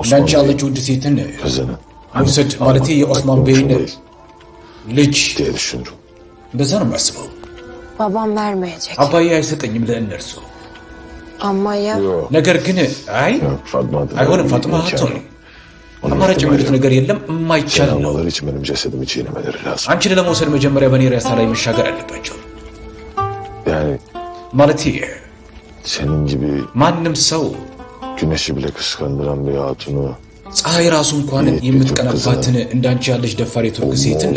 እንዳንቺ ያለች ውድ ሴትን መውሰድ ማለቴ የኦስማን ቤይን ልጅ እንደዛ ነው የሚያስበው። Babam vermeyecek. አባዬ አይሰጠኝም ለእነርሱ። Ama ya... ነገር ግን አይሆንም ፋጥማ አትሆንም። አማራጭ የሚሉት ነገር የለም የማይቻል ነው። አንቺን ለመውሰድ መጀመሪያ በኔ ራሳ ላይ መሻገር አለባቸው። ማለቴ ማንም ሰው ፀሐይ ራሱ እንኳን የምትቀናባትን እንዳንቺ ያለች ደፋር የቱርክ ሴትን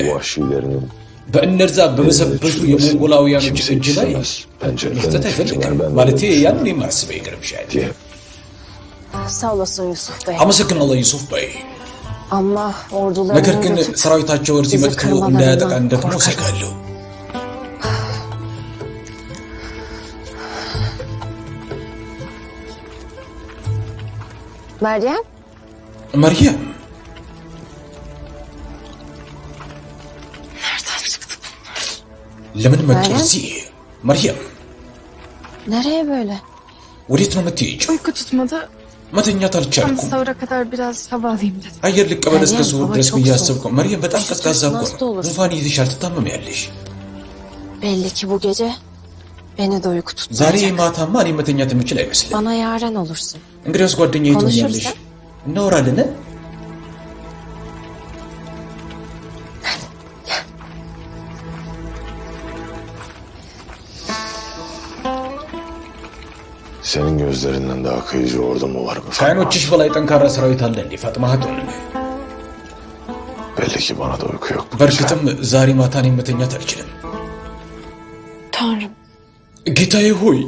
በእነርዛ በመሰበሱ የሞንጎላውያኖች እጅ ላይ መስጠት አይፈልግም። ማለቴ ያንን የማስበው ይገርምሻል። Sağ olasın Yusuf Bey. አመሰግናለሁ ዩሱፍ በይ። Ama ordularını... ነገር ግን ሰራዊታቸው እርዚህ መጥቶ እንዳያጠቃን ደግሞ ሰጋለሁ። Meryem? መርየም Nereden çıktı bunlar? ለምን መጡ እዚህ? መርየም Nereye böyle? ወዴት ነው የምትሄጂው? Uyku tutmadı. መተኛት Tam አልቻልኩም። sahura kadar biraz hava alayım dedim. አየር ልቀበል እስከ ዙሁር ድረስ ብዬ አሰብኩ። መርየም በጣም ቀዝቃዛ እኮ ነው። ጉንፋን ይዝሻል፣ ትታመሚያለሽ። Belli ki bu gece beni de uyku ዛሬ tutmayacak. ማታማ እኔ መተኛት የምችል አይመስልም። Bana yaren olursun. እንግዲያውስ ጓደኛዬ ትሆኛለሽ። እናወራለን። Senin gözlerinden daha kıyıcı ordu mu var mı? ከዓይኖችሽ በላይ ጠንካራ ሰራዊት አለ እንዴ ፋጥማ ሀቶን? Belli ki bana da uyku yok. በእርግጥም ዛሬ ማታ እኔ መተኛት አልችልም። Tanrım, ጌታዬ ሆይ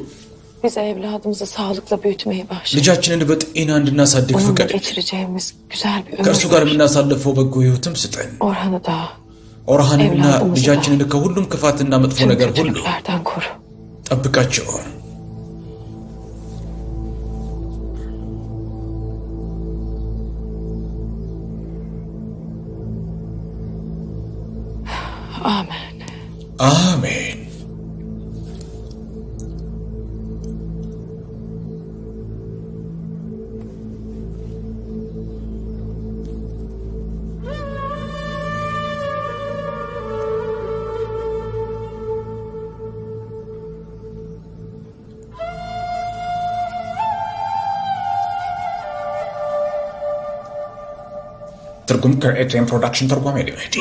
bize evladımızı sağlıkla büyütmeyi bağışla. ልጃችንን በጤና እንድናሳድግ Onunla ፍቀድ። geçireceğimiz güzel bir ከእርሱ ömür ጋር var. የምናሳልፈው በጎ ህይወትም ስጠን። Orhan'ı da ኦርሃንና ልጃችንን ከሁሉም ክፋትና መጥፎ tüm ነገር ሁሉ kötülüklerden koru. ጠብቃቸው። Amen. አሜን። ትርጉም ከኤትኤም ፕሮዳክሽን ተርጓሚ ሊመዲ